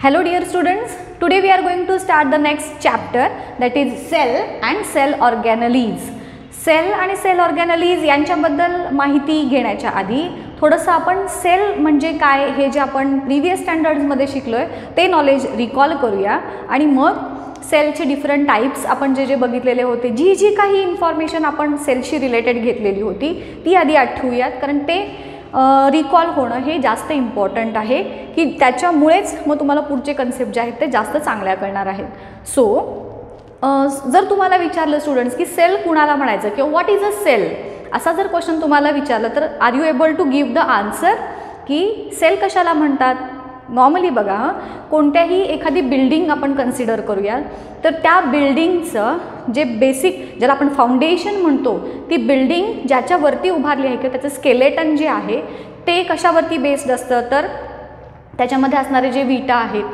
Hello dear students, today we are going to start the next chapter, that is cell and cell organelles. Cell आणि cell organelles यांच्याबद्दल माहिती घेण्याच्या आधी थोडंसं आपण सेल म्हणजे काय हे जे आपण प्रीवियस स्टँडर्ड्समध्ये शिकलोय ते नॉलेज रिकॉल करूया आणि मग सेलचे डिफरंट टाइप्स आपण जे बघितलेले होते, जी काही इन्फॉर्मेशन आपण सेलशी रिलेटेड घेतलेली होती ती आधी आठवूयात, कारण ते रिकॉल होणं हे जास्त इम्पॉर्टंट आहे की त्याच्यामुळेच मग तुम्हाला पुढचे कन्सेप्ट जे आहेत ते जास्त चांगल्या कळणार आहेत. सो जर तुम्हाला विचारलं स्टुडंट्स की सेल कुणाला म्हणायचं किंवा व्हॉट इज अ सेल, असा जर क्वेश्चन तुम्हाला विचारलं तर are you able to give the answer की सेल कशाला म्हणतात. नॉर्मली बघा, कोणत्याही एखादी बिल्डिंग आपण कन्सिडर करूया तर त्या बिल्डिंगचं जे बेसिक ज्याला आपण फाउंडेशन म्हणतो, ती बिल्डिंग ज्याच्यावरती उभारली आहे किंवा त्याचं स्केलेटन जे आहे ते कशावरती बेस्ड असतं, तर त्याच्यामध्ये असणारे जे विटा आहेत,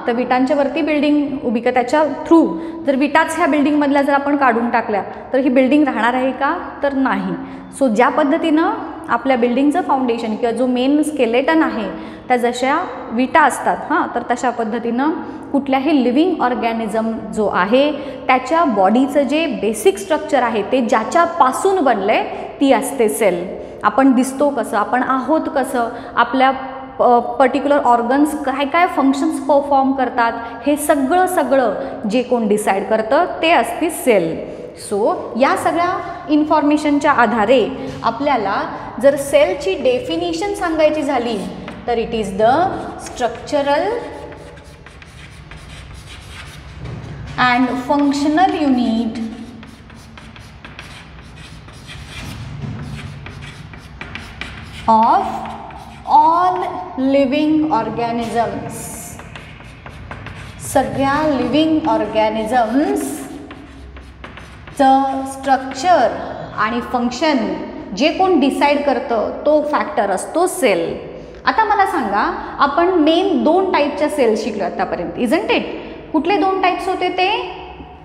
तर विटांच्यावरती बिल्डिंग उभी, का त्याच्या थ्रू जर विटाच ह्या बिल्डिंगमधल्या जर आपण काढून टाकल्या तर ही बिल्डिंग राहणार आहे का, तर नाही. सो ज्या पद्धतीनं आपल्या बिल्डिंगचं फाउंडेशन किंवा जो मेन स्केलेटन आहे त्या जशा विटा असतात तर तशा पद्धतीनं कुठल्याही लिव्हिंग ऑर्गॅनिझम जो आहे त्याच्या बॉडीचं जे बेसिक स्ट्रक्चर आहे ते ज्याच्यापासून बनलं आहे ती असते सेल. आपण दिसतो कसं, आपण आहोत कसं, आपल्या पर्टिक्युलर ऑर्गन्स काय काय फंक्शन्स परफॉर्म करतात, हे सगळं जे कोण डिसाईड करतं ते असते सेल. सो या सगळ्या इन्फॉर्मेशनच्या आधारे आपल्याला जर सेलची डेफिनिशन सांगायची झाली तर it is the structural and functional unit of all living organisms. सगळ्या लिव्हिंग ऑर्गॅनिझम्सचं स्ट्रक्चर आणि फंक्शन जे कोण डिसाईड करतं तो फॅक्टर असतो सेल. आता मला सांगा, आपण मेन 2 टाईपच्या सेल्स शिकलो आतापर्यंत, इजंट इट? कुठले 2 टाईप्स होते ते?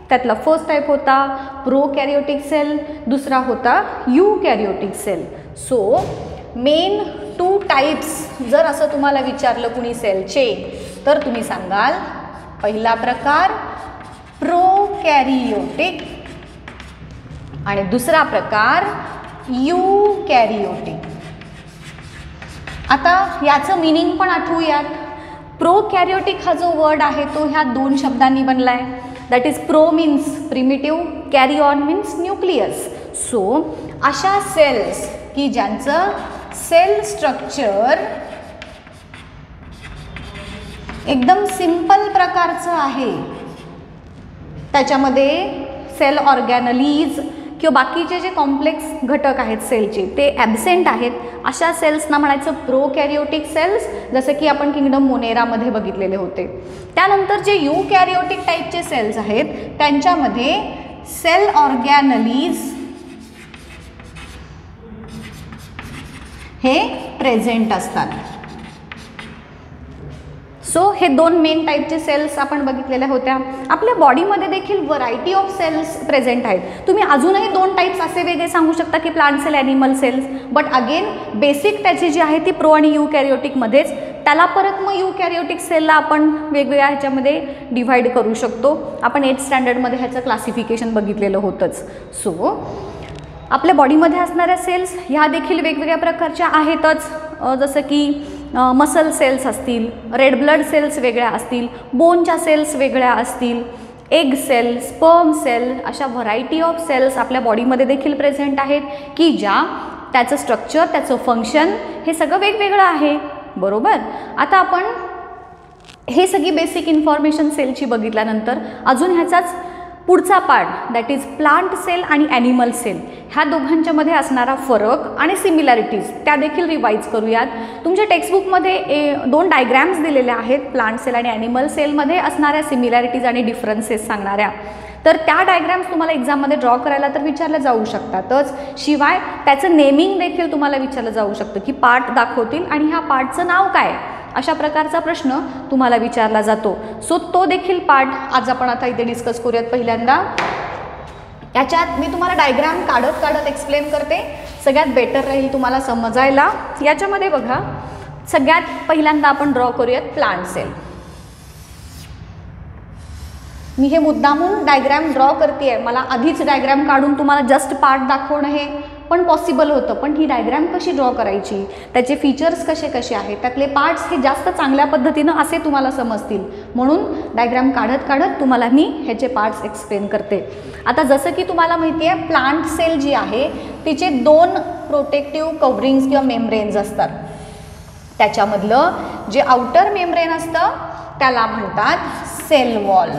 त्यातला फर्स्ट टाईप होता प्रोकॅरियोटिक सेल, दुसरा होता यूकॅरियोटिक सेल. सो मेन 2 टाइप्स जर असं तुम्हाला विचारलं कुणी सेलचे तर तुम्ही सांगाल पहिला प्रकार प्रोकॅरियोटिक आणि दुसरा प्रकार यूकॅरियोटिक. आता याचं मीनिंग पण आठवूयात. प्रोकॅरियोटिक हा जो वर्ड आहे तो ह्या 2 शब्दांनी बनला आहे. That is pro means primitive, carry on means nucleus. So अशा सेल्स की ज्यांचं सेल स्ट्रक्चर एकदम सिंपल प्रकारचं आहे, त्याच्यामध्ये सेल ऑर्गॅनलीज किंवा बाकीचे जे कॉम्प्लेक्स घटक आहेत सेलचे ते ॲब्सेंट आहेत, अशा सेल्सना म्हणायचं प्रोकॅरियोटिक सेल्स, जसं की आपण किंगडम मोनेरामध्ये बघितलेले होते. त्यानंतर जे यूकॅरियोटिक टाईपचे सेल्स आहेत त्यांच्यामध्ये सेल ऑर्गॅनलीज हे प्रेझेंट असतात. सो हे 2 मेन टाईपचे सेल्स आपण बघितलेल्या होत्या. आपल्या बॉडीमध्ये देखील व्हरायटी ऑफ सेल्स प्रेझेंट आहेत. तुम्ही अजूनही 2 टाईप्स असे वेगळे सांगू शकता की plant cell, animal cells, but again basic त्याची जी आहे ती प्रो आणि यूकॅरियोटिकमध्येच. त्याला परत मग यूकॅरियोटिक सेलला आपण वेगवेगळ्या ह्याच्यामध्ये डिव्हाइड करू शकतो. आपण 8th स्टँडर्डमध्ये ह्याचं क्लासिफिकेशन बघितलेलं होतंच. सो आपल्या बॉडीमध्ये असणाऱ्या सेल्स ह्या देखील वेगवेगळ्या प्रकारच्या आहेतच, जसं की मसल सेल्स असतील, रेड ब्लड सेल्स वेगळ्या असतील, बोनच्या सेल्स वेगळ्या असतील, एग सेल, स्पर्म सेल, अशा व्हरायटी ऑफ सेल्स आपल्या बॉडीमध्ये देखील प्रेझेंट आहेत की ज्या त्याचं स्ट्रक्चर, त्याचं फंक्शन हे सगळं वेगवेगळं आहे. बरोबर. आता आपण हे सगळी बेसिक इन्फॉर्मेशन सेलची बघितल्यानंतर अजून ह्याचाच पुढचा part, that is plant cell आणि ॲनिमल सेल, ह्या दोघांच्यामध्ये असणारा फरक आणि सिमिलॅरिटीज त्या देखील रिवाईज करूयात. तुमच्या टेक्स्टबुकमध्ये 2 डायग्रॅम्स दिलेल्या आहेत प्लांट सेल आणि ॲनिमल सेलमध्ये असणाऱ्या सिमिलॅरिटीज आणि डिफरन्सेस सांगणाऱ्या. तर त्या डायग्रॅम्स तुम्हाला एक्झाममध्ये ड्रॉ करायला तर विचारल्या जाऊ शकतातच, शिवाय त्याचं नेमिंग देखील तुम्हाला विचारलं जाऊ शकतं की पार्ट दाखवतील आणि ह्या पार्टचं नाव काय, अशा प्रकारचा प्रश्न तुम्हाला विचारला जातो. सो तो देखील पार्ट आज आपण आता इथे डिस्कस करूयात. पहिल्यांदा याच्यात मी तुम्हाला डायग्राम काढत एक्सप्लेन करते, सगळ्यात बेटर राहील तुम्हाला समजायला. याच्यामध्ये बघा, सगळ्यात पहिल्यांदा आपण ड्रॉ करूयात प्लांट सेल. मी हे मुद्दामून डायग्रॅम ड्रॉ करते आहे, मला आधीच डायग्रॅम काढून तुम्हाला जस्ट पार्ट दाखवणं हे पण पॉसिबल होतं, पण ही डायग्रॅम कशी ड्रॉ करायची, त्याचे फीचर्स कसे कसे आहेत, त्यातले पार्ट्स हे जास्त चांगल्या पद्धतीनं असे तुम्हाला समजतील, म्हणून डायग्रॅम काढत काढत तुम्हाला मी ह्याचे पार्ट्स एक्सप्लेन करते. आता जसं की तुम्हाला माहिती आहे प्लांट सेल जी आहे तिचे 2 प्रोटेक्टिव्ह कव्हरिंग्स किंवा मेम्ब्रेन्स असतात. त्याच्यामधलं जे आउटर मेम्ब्रेन असतं त्याला म्हणतात सेल वॉल.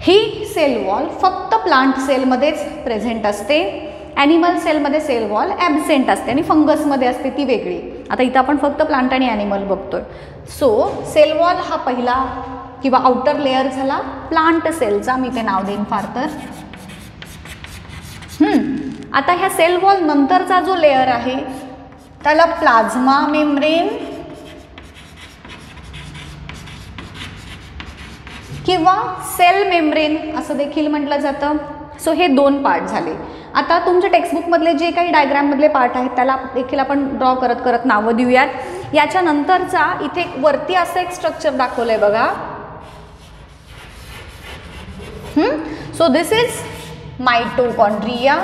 ही सेल वॉल फक्त प्लांट सेलमध्येच प्रेझेंट असते, ॲनिमल सेलमध्ये सेल वॉल ॲबसेंट असते आणि फंगसमध्ये असते ती वेगळी. आता इथं आपण फक्त प्लांट आणि ॲनिमल बघतोय. सो सेल वॉल हा पहिला किंवा आउटर लेअर झाला प्लांट सेलचा, मी ते नाव देईन फार तर. आता ह्या सेल वॉल नंतरचा जो लेअर आहे त्याला प्लाझ्मा मेम्ब्रेन किंवा सेल मेम्ब्रेन असं देखील म्हटलं जातं. सो हे 2 पार्ट झाले. आता तुमच्या टेक्स्टबुकमधले जे काही डायग्रॅममधले पार्ट आहेत त्याला देखील आपण ड्रॉ करत करत नावं देऊयात. याच्यानंतरचा इथे वरती असं एक स्ट्रक्चर दाखवलं आहे बघा. So this is mitochondria.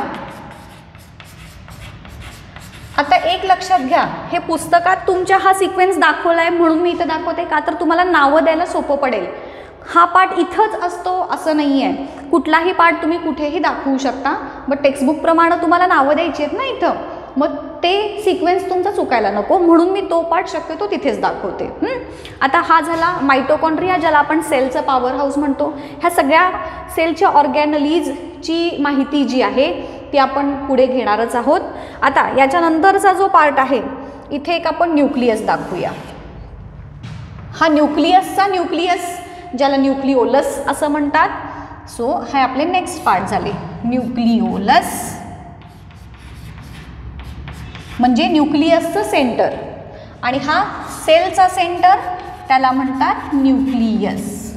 आता एक लक्षात घ्या, हे पुस्तकात तुमच्या हा सिक्वेन्स दाखवला आहे म्हणून मी इथं दाखवते का तर तुम्हाला नावं द्यायला सोपं पडेल. हा पार्ट इथंच असतो असं नाही आहे, कुठलाही पार्ट तुम्ही कुठेही दाखवू शकता, बट टेक्स्टबुकप्रमाणे तुम्हाला नावं द्यायची आहेत ना इथं, मग ते सिक्वेन्स तुमचा चुकायला नको म्हणून मी तो पार्ट शक्यतो तिथेच दाखवते. आता हा झाला मायटोकॉन्ड्रिया, ज्याला आपण सेलचं पॉवर हाऊस म्हणतो. ह्या सगळ्या सेलच्या ऑर्गॅनलीजची माहिती जी आहे ती आपण पुढे घेणारच आहोत. आता याच्यानंतरचा जो पार्ट आहे इथे एक आपण न्यूक्लियस दाखवूया. हा न्यूक्लियसचा न्यूक्लियस ज्याला न्यूक्लिओलस असं म्हणतात. सो हे आपले नेक्स्ट पार्ट झाले. न्यूक्लिओलस म्हणजे न्यूक्लियसचं सेंटर आणि हा सेलचा सेंटर त्याला म्हणतात न्यूक्लियस.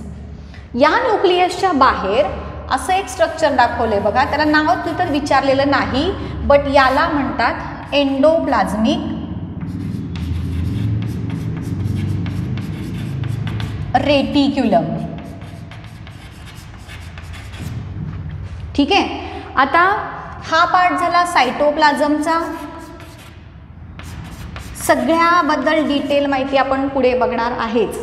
या न्यूक्लियसच्या बाहेर असं एक स्ट्रक्चर दाखवलंय बघा, त्याला नाव तिथं विचारलेलं नाही, बट याला म्हणतात एंडोप्लाझ्मिक रेटिक्युलम. ठीक आहे. आता हा पार्ट झाला सायटोप्लाझमचा. सगळ्याबद्दल डिटेल माहिती आपण पुढे बघणार आहेच.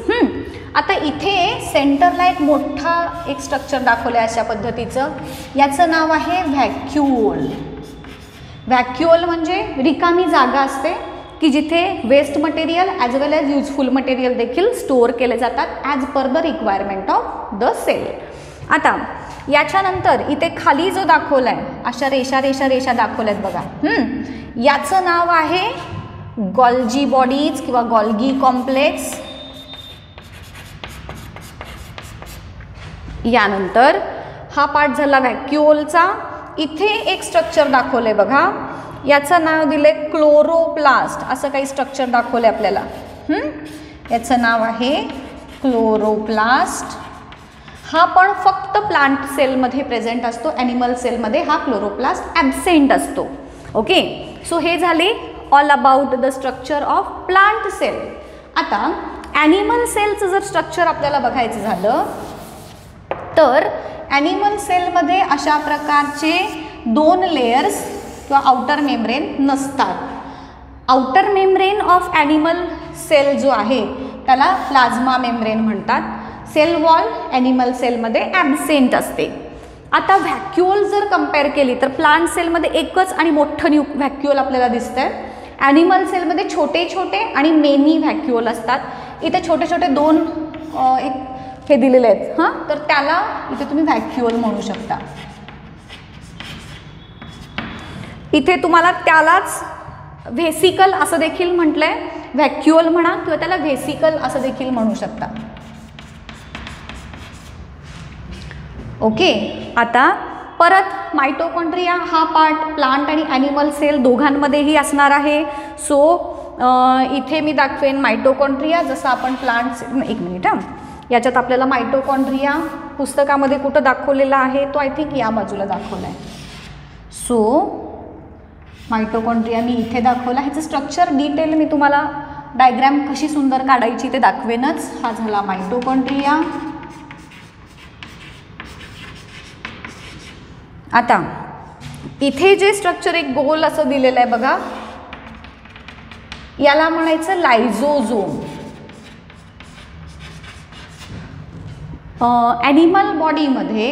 आता इथे सेंटरला एक मोठा एक स्ट्रक्चर दाखवलं आहे अशा पद्धतीचं, याचं नाव आहे व्हॅक्युओल. व्हॅक्युओल म्हणजे रिकामी जागा असते की जिथे waste material as well as useful material देखील स्टोअर केले जातात as per the requirement of the cell. आता याच्यानंतर इथे खाली जो दाखवला आहे अशा रेषा रेषा रेषा दाखवल्यात बघा, याचं नाव आहे गॉल्जी बॉडीज किंवा गॉल्गी कॉम्प्लेक्स. यानंतर हा पार्ट झाला व्हॅक्युओलचा. इथे एक स्ट्रक्चर दाखवलंय बघा, याचं नाव दिले क्लोरोप्लास्ट. असं काही स्ट्रक्चर दाखवलंय आपल्याला. याचं नाव आहे क्लोरोप्लास्ट. हा पण फक्त प्लांट सेलमध्ये प्रेझेंट असतो, ॲनिमल सेलमध्ये हा क्लोरोप्लास्ट ॲबसेंट असतो. ओके. सो हे झाले all about the structure of plant cell. आता ॲनिमल सेलचं जर स्ट्रक्चर आपल्याला बघायचं झालं तर ॲनिमल सेलमध्ये अशा प्रकारचे 2 लेयर्स किंवा आउटर मेम्ब्रेन नसतात. Outer membrane of animal cell जो आहे त्याला प्लाझ्मा मेम्ब्रेन म्हणतात. सेल वॉल ॲनिमल सेलमध्ये ॲबसेंट असते. आता व्हॅक्युओल जर कंपेअर केली तर प्लांट सेलमध्ये एकच आणि मोठं व्हॅक्युओल आपल्याला दिसतंय. ॲनिमल सेलमध्ये छोटे छोटे आणि मेनी व्हॅक्युओल असतात. इथे छोटे छोटे 2 एक हे दिलेले आहेत, तर त्याला इथे तुम्ही व्हॅक्युओल म्हणू शकता. इथे तुम्हाला त्यालाच व्हेसिकल असं देखील म्हटलंय. व्हॅक्युओल म्हणा किंवा त्याला व्हेसिकल असं देखील म्हणू शकता. ओके. आता परत मायटोकॉन्ड्रिया हा पार्ट प्लांट आणि ॲनिमल सेल दोघांमध्येही असणार आहे. सो इथे मी दाखवेन मायटोकॉन्ड्रिया जसं आपण प्लांट. एक मिनिट याच्यात आपल्याला मायटोकॉन्ड्रिया पुस्तकामध्ये कुठं दाखवलेला आहे तो आय थिंक या बाजूला दाखवला आहे. सो मायटोकॉन्ड्रिया मी इथे दाखवला. ह्याचं स्ट्रक्चर डिटेल मी तुम्हाला डायग्रॅम कशी सुंदर काढायची ते दाखवेनच. हा झाला मायटोकॉन्ड्रिया. आता इथे जे स्ट्रक्चर एक गोल असं दिलेलं आहे बघा, याला म्हणायचं लायझोझोम. ॲनिमल बॉडीमध्ये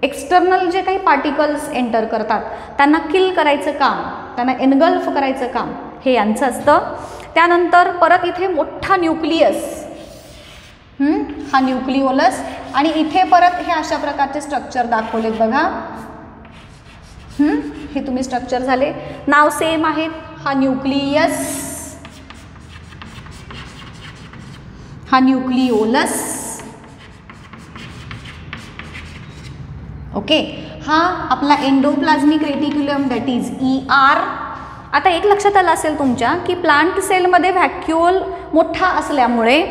एक्सटर्नल जे काही पार्टिकल्स एंटर करतात त्यांना किल करायचं काम, त्यांना एनगल्फ करायचं काम हे यांचं असतं. त्यानंतर परत इथे मोठा न्यूक्लियस, हा न्यूक्लिओलस, आणि इथे परत हे अशा प्रकारचे स्ट्रक्चर दाखवलेत बघा. हे तुम्ही स्ट्रक्चर झाले, नाव सेम आहेत. हा न्यूक्लियस, हा न्यूक्लिओलस. ओके, हा आपला endoplasmic reticulum, that is ER. आता एक लक्षात आलं असेल तुमच्या की प्लांट सेलमध्ये व्हॅक्युओल मोठा असल्यामुळे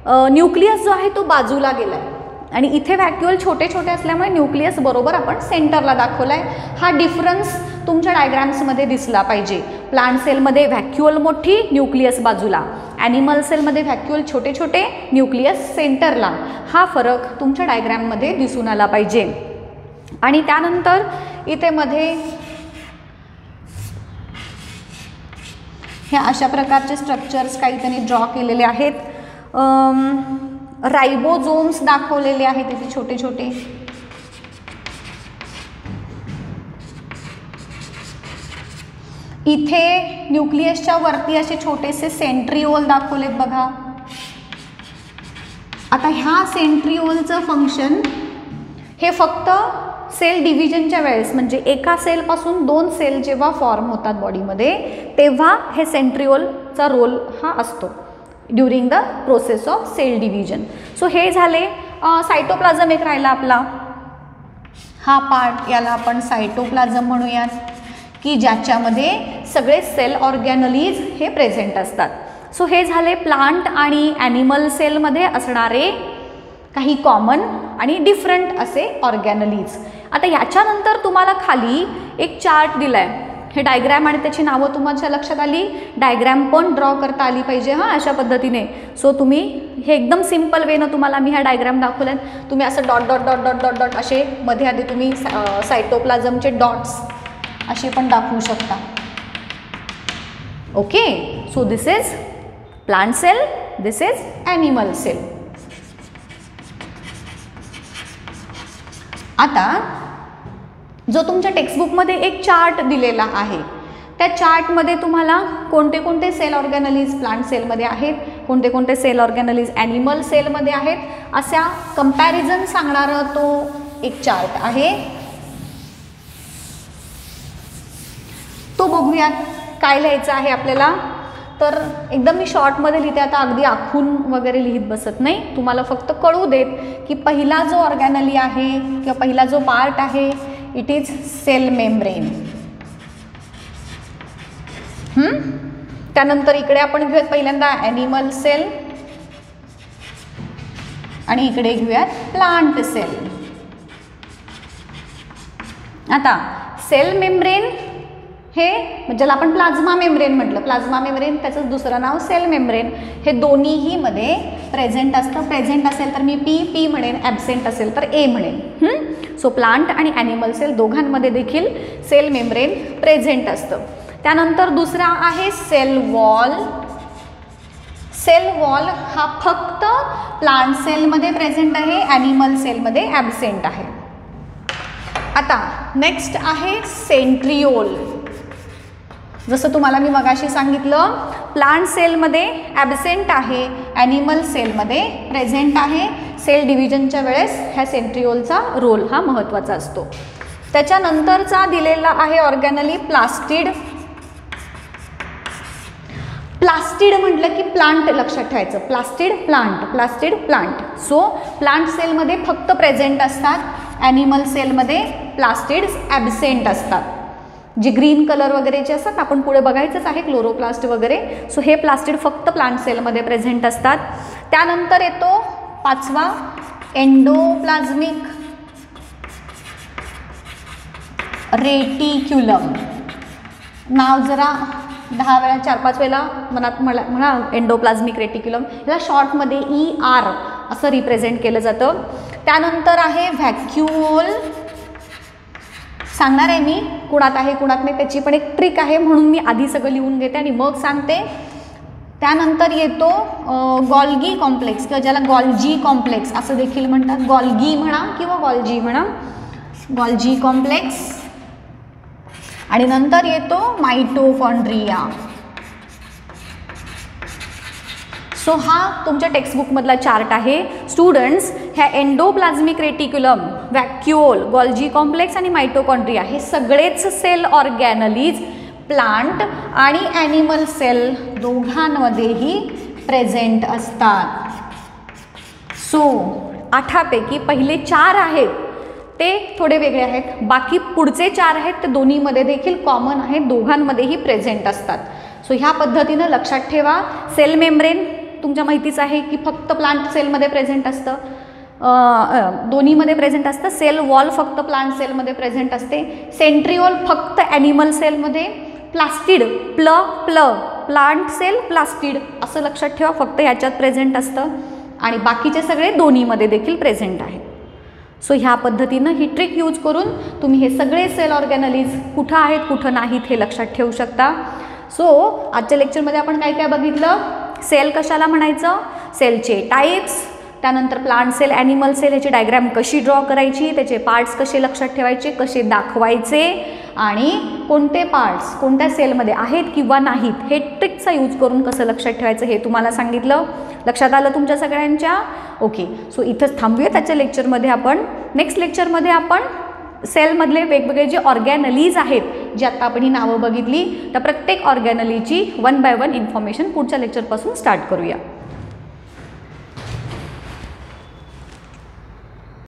न्यूक्लियस जो आहे तो बाजूला गेला आहे, आणि इथे व्हॅक्युओल छोटे छोटे असल्यामुळे न्यूक्लियस बरोबर आपण सेंटरला दाखवला आहे. हा डिफरन्स तुमच्या डायग्राम्समध्ये दिसला पाहिजे. प्लांट सेलमध्ये व्हॅक्युओल मोठी, न्यूक्लियस बाजूला. ॲनिमल सेलमध्ये व्हॅक्युओल छोटे छोटे, न्यूक्लियस सेंटरला. हा फरक तुमच्या डायग्राममध्ये दिसून आला पाहिजे. आणि त्यानंतर इथे मध्ये हे अशा प्रकारचे स्ट्रक्चर्स काही त्यांनी ड्रॉ केलेले आहेत. रायबोझोम्स दाखवलेले आहेत इथे छोटे छोटे. इथे न्यूक्लियसच्या वरती असे छोटेसे सेंट्रिओल दाखवलेत बघा. आता ह्या सेंट्रिओलचं फंक्शन हे फक्त सेल डिव्हिजनच्या वेळेस, म्हणजे एका सेलपासून 2 सेल जेव्हा फॉर्म होतात बॉडीमध्ये तेव्हा हे सेंट्रिओलचा रोल हा असतो during the process of cell division. So हे झाले. सायटोप्लाझम एक राहिला आपला, हा पार्ट, याला आपण सायटोप्लाझम म्हणूयात, की ज्याच्यामध्ये सगळे सेल ऑर्गॅनलीज हे प्रेझेंट असतात. सो हे झाले प्लांट आणि ॲनिमल सेलमध्ये असणारे काही कॉमन आणि डिफरंट असे ऑर्गॅनलीज. आता ह्याच्यानंतर तुम्हाला खाली एक चार्ट दिला आहे. हे डायग्रॅम आणि त्याची नावं तुमच्या लक्षात आली. डायग्रॅम पण ड्रॉ करता आली पाहिजे हां अशा पद्धतीने. सो तुम्ही हे एकदम सिम्पल वेनं तुम्हाला मी ह्या डायग्रॅम दाखवल्यात. तुम्ही असं dot dot dot dot dot dot असे मध्ये आधी तुम्ही सायटोप्लाझमचे डॉट्स असे पण दाखवू शकता. Okay, so this is plant cell, this is animal cell. आता जो तुमच्या टेक्स्टबुकमध्ये एक चार्ट दिलेला आहे त्या चार्टमध्ये तुम्हाला कोणते कोणते सेल ऑर्गॅनलीज प्लांट सेलमध्ये आहेत, कोणते कोणते सेल ऑर्गॅनलीज ॲनिमल सेलमध्ये आहेत, अशा कंपॅरिझन सांगणारा तो एक चार्ट आहे. तो बघूयात काय लिहायचं आहे आपल्याला. तर एकदम मी शॉर्टमध्ये लिहिते, आता अगदी आखून वगैरे लिहित बसत नाही. तुम्हाला फक्त कळू देत की पहिला जो ऑर्गॅनली आहे किंवा पहिला जो पार्ट आहे इट इज सेल मेम्ब्रेन. त्यानंतर इकडे आपण घेऊयात पहिल्यांदा ॲनिमल सेल आणि इकडे घेऊयात प्लांट सेल. आता सेल मेम्ब्रेन हे ज्याला आपण प्लाझ्मा मेम्ब्रेन म्हटलं, प्लाझ्मा मेम्ब्रेन त्याचं दुसरं नाव सेल मेम्ब्रेन, हे दोन्हीही मध्ये प्रेझेंट असतं. प्रेझेंट असेल तर मी पी म्हणेन, ॲबसेंट असेल तर ए म्हणेन. सो प्लांट आणि ॲनिमल सेल दोघांमध्ये देखील सेल मेम्ब्रेन प्रेझेंट असतं. त्यानंतर दुसरा आहे सेल वॉल. सेल वॉल हा फक्त प्लांट सेलमध्ये प्रेझेंट आहे, ॲनिमल सेलमध्ये ॲबसेंट आहे. आता नेक्स्ट आहे सेंट्रिओल. जसं तुम्हाला मी मगाशी सांगितलं प्लांट सेलमध्ये ॲबसेंट आहे, ॲनिमल सेलमध्ये प्रेझेंट आहे. सेल डिव्हिजनच्या वेळेस ह्या सेंट्रिओलचा रोल हा महत्त्वाचा असतो. त्याच्यानंतरचा दिलेला आहे ऑर्गॅनली प्लास्टिड. प्लास्टिड म्हटलं की प्लांट लक्षात ठेवायचं, plastid plant, plastid plant. So plant सेलमध्ये फक्त प्रेझेंट असतात, ॲनिमल सेलमध्ये प्लास्टिड्स ॲबसेंट असतात. जे ग्रीन कलर वगैरेचे असतात आपण पुढे बघायचंच आहे, क्लोरोप्लास्ट वगैरे. सो हे प्लास्टिड फक्त प्लांट सेलमध्ये प्रेझेंट असतात. त्यानंतर येतो पाचवा एंडोप्लाझ्मिक रेटिक्युलम. नाव जरा 10 वेळा 4-5 वेळा मनात म्हणा एंडोप्लाझ्मिक रेटिक्युलम. याला शॉर्टमध्ये ER असं रिप्रेझेंट केलं जातं. त्यानंतर आहे व्हॅक्युओल सांगणार आहे मी कुणात आहे कुणात नाही, त्याची पण एक ट्रिक आहे, म्हणून मी आधी सगळं लिहून घेते आणि मग सांगते. त्यानंतर येतो गॉल्गी कॉम्प्लेक्स किंवा ज्याला गॉल्जी कॉम्प्लेक्स असं देखील म्हणतात. गॉल्गी म्हणा किंवा गॉल्जी म्हणा, गॉल्जी कॉम्प्लेक्स. आणि नंतर येतो मायटोकॉन्ड्रिया. सो हा तुमच्या टेक्स्टबुकमधला चार्ट आहे. स्टुडंट्स, ह्या एंडोप्लाझ्मिक रेटिक्युलम, व्हॅक्युओल, गॉल्जी कॉम्प्लेक्स आणि मायटोकॉन्ड्रिया हे सगळेच सेल ऑर्गॅनलीज प्लांट आणि ॲनिमल सेल दोघांमध्येही प्रेझेंट असतात. सो 8पैकी पहिले 4 आहेत ते थोडे वेगळे आहेत, बाकी पुढचे 4 आहेत ते दोन्हीमध्ये देखील कॉमन आहेत, दोघांमध्येही प्रेझेंट असतात. सो ह्या पद्धतीनं लक्षात ठेवा. सेल मेम्ब्रेन तुमच्या माहितीच आहे की फक्त प्लांट सेलमध्ये प्रेझेंट असतं, दोन्हीमध्ये प्रेझेंट असतं. सेल वॉल फक्त प्लांट सेलमध्ये प्रेझेंट असते. सेंट्रिओल फक्त ॲनिमल सेलमध्ये. प्लास्टिड प्लांट सेल प्लास्टिड असं लक्षात ठेवा, फक्त ह्याच्यात प्रेझेंट असतं आणि बाकीचे सगळे दोन्हीमध्ये देखील प्रेझेंट आहे. सो ह्या पद्धतीनं ही ट्रिक यूज करून तुम्ही हे सगळे सेल ऑर्गॅनलीज कुठं आहेत कुठं नाहीत हे लक्षात ठेवू शकता. सो आजच्या लेक्चरमध्ये आपण काय काय बघितलं. सेल कशाला म्हणायचं, सेलचे टाईप्स, त्यानंतर प्लांट सेल, ॲनिमल सेल ह्याची डायग्रॅम कशी ड्रॉ करायची, त्याचे पार्ट्स कसे लक्षात ठेवायचे, कसे दाखवायचे आणि कोणते पार्ट्स कोणत्या सेलमध्ये आहेत किंवा नाहीत हे ट्रिकचा यूज करून कसं लक्षात ठेवायचं हे तुम्हाला सांगितलं. लक्षात आलं तुमच्या सगळ्यांच्या? ओके. सो इथंच थांबूया. त्याच्या लेक्चरमध्ये आपण नेक्स्ट लेक्चरमध्ये आपण सेलमधले वेगवेगळे जे ऑर्गॅनलीज आहेत, जे आत्ता आपण ही नावं बघितली, त्या प्रत्येक ऑर्गॅनलीची 1 बाय 1 इन्फॉर्मेशन पुढच्या लेक्चरपासून स्टार्ट करूया.